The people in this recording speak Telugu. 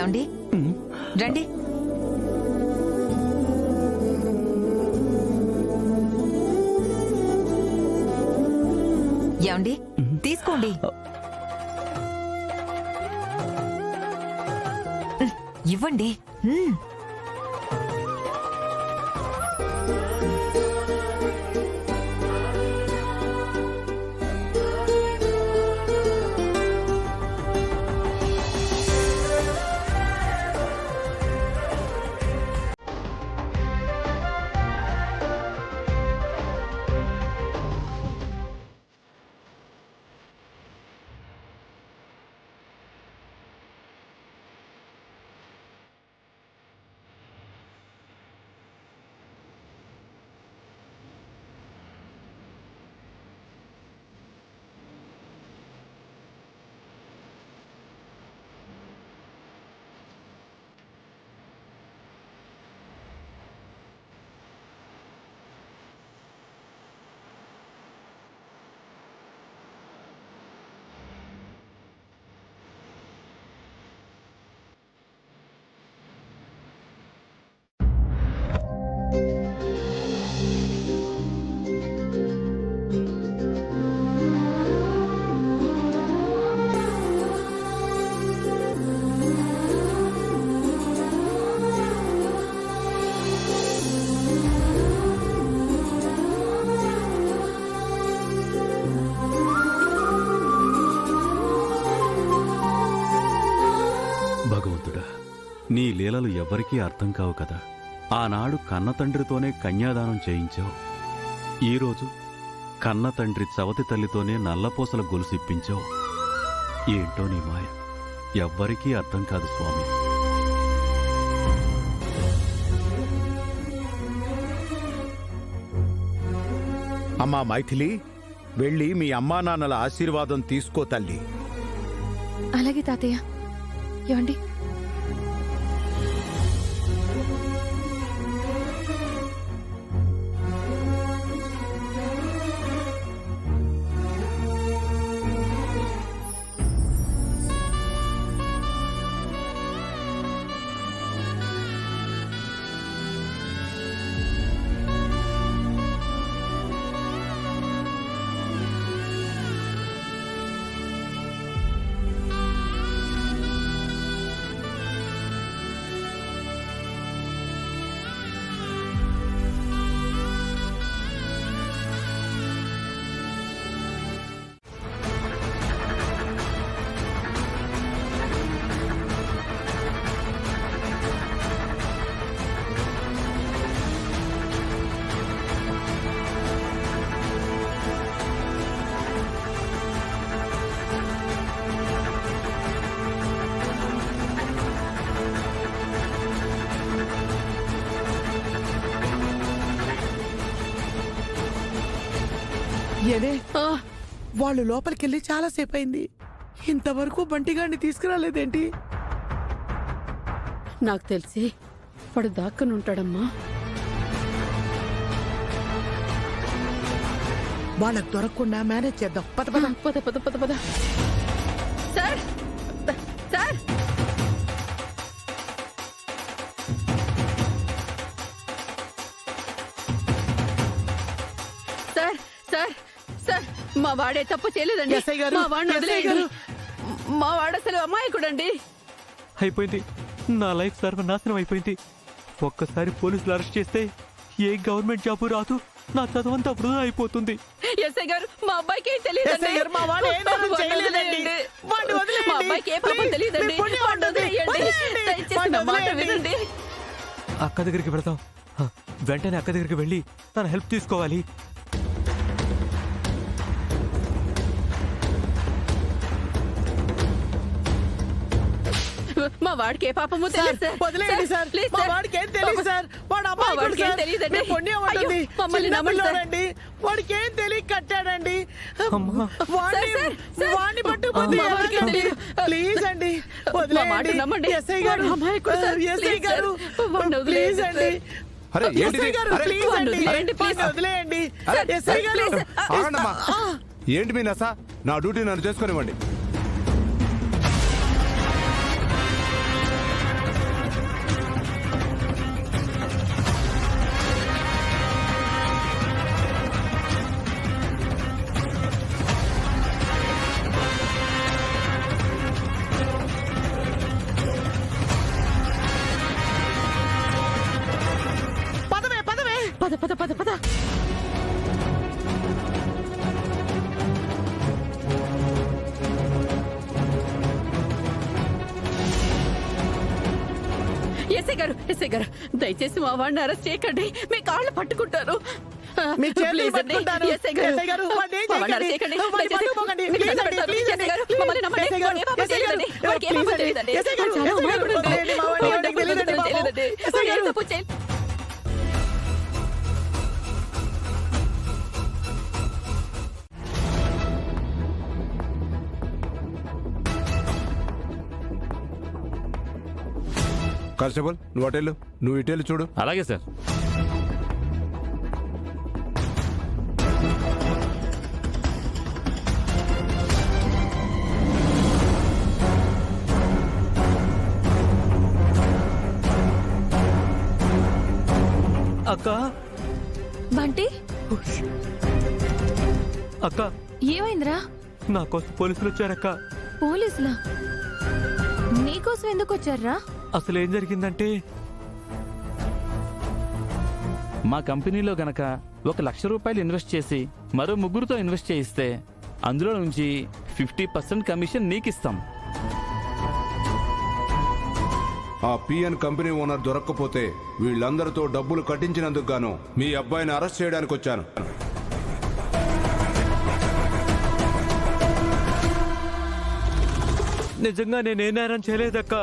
ఏమండి రండి. ఏమండి తీసుకోండి. ఇవ్వండి. నీ లీలలు ఎవ్వరికీ అర్థం కావు కదా. ఆనాడు కన్నతండ్రితోనే కన్యాదానం చేయించావు. ఈరోజు కన్నతండ్రి చవతి తల్లితోనే నల్లపూసల గొలుసిప్పించావు. ఏంటో నీ మాయ ఎవ్వరికీ అర్థం కాదు స్వామి. అమ్మా మైథిలి, వెళ్ళి మీ అమ్మా నాన్నల ఆశీర్వాదం తీసుకో తల్లి. అలాగే తాతయ్య. ఏమండి ఏనే వాళ్ళు లోపలికెళ్ళి చాలాసేపు అయింది, ఇంతవరకు బంటిగాడిని తీసుకురాలేదేంటి? నాకు తెలిసి వాడు దాక్కునుంటాడమ్మా. వాళ్ళకు దొరకకుండా మేనేజ్ చేద్దాం. పద పద పద పద పద పద. Sir sir sir sir sir మా వాడే తప్పు చేయలేదండి. ఎస్ఐ గారు, మా వాడిని ఎస్ఐ వదిలేయండి. గారు. మా వాడు అసలు అమాయకుడండి. అయిపోయింది, నా లైఫ్ సర్వనాశనం అయిపోయింది. ఒక్కసారి పోలీసులు అరెస్ట్ చేస్తే ఏ గవర్నమెంట్ జాబు రాదు, నా చదువంతా వృధా అయిపోతుంది. ఎస్ఐ గారు, మా అబ్బాయికి ఏం తెలియదండి. ఎస్ఐ గారు, మా వాడు ఏ నేరం చేయలేదండి. వాడిని వదిలేయండి. మా అబ్బాయికి ఏ పాపం ప్లీజ్, తెలియదండి. మీ పుణ్యం వాడిని వదిలేయండి. వదిలేయండి. దయచేసి వాడిని నా మాట వదిలేయండి. వినండి. అక్క దగ్గరికి వెళదాం. వెంటనే అక్క దగ్గరికి వెళ్ళి తన హెల్ప్ తీసుకోవాలి. మా వాడికి ఏ పాపము తెలియదు సార్. వదిలేయండి సార్. ప్లీజ్ మా సార్. వాడికి ఏం తెలియదు సార్. వాడు మా అమాయకుడు వాడికి ఏం సార్. తెలియదండి. మీ పుణ్యం ఉంటుంది. అయ్యో, మమ్మల్ని చిన్న నమ్మండి సార్. పిల్లోడండి. వాడికి ఏం తెలియక కట్టాడండి. అమ్మా. వాడిని పట్టుకుపోతే మా వాడికి ఏం ఎలాగండి? తెలియదు. ప్లీజ్ అండి, మా మాట వదిలేయండి. నమ్మండి. ఎస్ఐ గారు, వాడు అమాయకుడు సార్. ఎస్ఐ ప్లీజ్ గారు, సార్. వాడిని ప్లీజ్ వదిలేయండి అండి. అరే ఏంటిది? ఎస్ఐ గారు, అరే, ప్లీజ్ వాడిని అండి. వదిలేయండి, ప్లీజ్. వాడిని వదిలేయండి. అరే, ఎస్ఐ గారు, ఆగండమ్మా. ఏంటి మీ నస? నా డ్యూటీ నన్ను చేసుకునివ్వండి. పద పద పద పద. ఎస్ఐ గారు దయచేసి మా వాడిని అరెస్ట్ చేయకండి, మీ కాళ్ళు పట్టుకుంటారు. మీ చేతులు Please అండి, పట్టుకుంటాను. ఎస్ఐ గారు. ఎస్ఐ గారు, వాడిని ఏం మా వాడిని చేయకండి. అరెస్ట్ చేయకండి. వాడిని దయచేసి పట్టుకోకండి. మీకు Please దండం అండి, పెడతాను. please ఎస్ఐ గారు, మమ్మల్ని నమ్మండి. ఎస్ఐ గారు, వాడిని ఏ పాపం ఎస్ఐ గారు, చేయలేదండి. వాడికి ఏ పాపం please అండి. చేయలేదండి. ఎస్ఐ గారు, వాడు చాలా ఎస్ఐ గారు, అమాయకుడు అండి. వదిలేయండి, మా వాడిని వాడు ఎవరికి తెలియదండి బాబు. తెలియదండి. ఎస్ఐ వాడు ఏ గారు. తప్పు చేయలేదు. కానిస్టేబుల్ నువ్వు అటెళ్ళు, నువ్వు ఇటెళ్ళు చూడు. అలాగే సార్. అక్క బంటి అక్క ఏమైందిరా? నా కోసం పోలీసులు వచ్చారక్క. పోలీసులా? నీకోసం ఎందుకు వచ్చారా? అసలు ఏం జరిగిందంటే మా కంపెనీలో గనక 1,00,000 రూపాయలు ఇన్వెస్ట్ చేసి మరో ముగ్గురుతో ఇన్వెస్ట్ చేయిస్తే అందులో నుంచి 50% కమిషన్ నీకిస్తాం. ఆ పిఎన్ కంపెనీ ఓనర్ దొరక్కపోతే వీళ్ళందరితో డబ్బులు కట్టించినందుకు గాను మీ అబ్బాయిని అరెస్ట్ చేయడానికి వచ్చాను. నిజంగా నేనే నేరం చేయలేదక్క.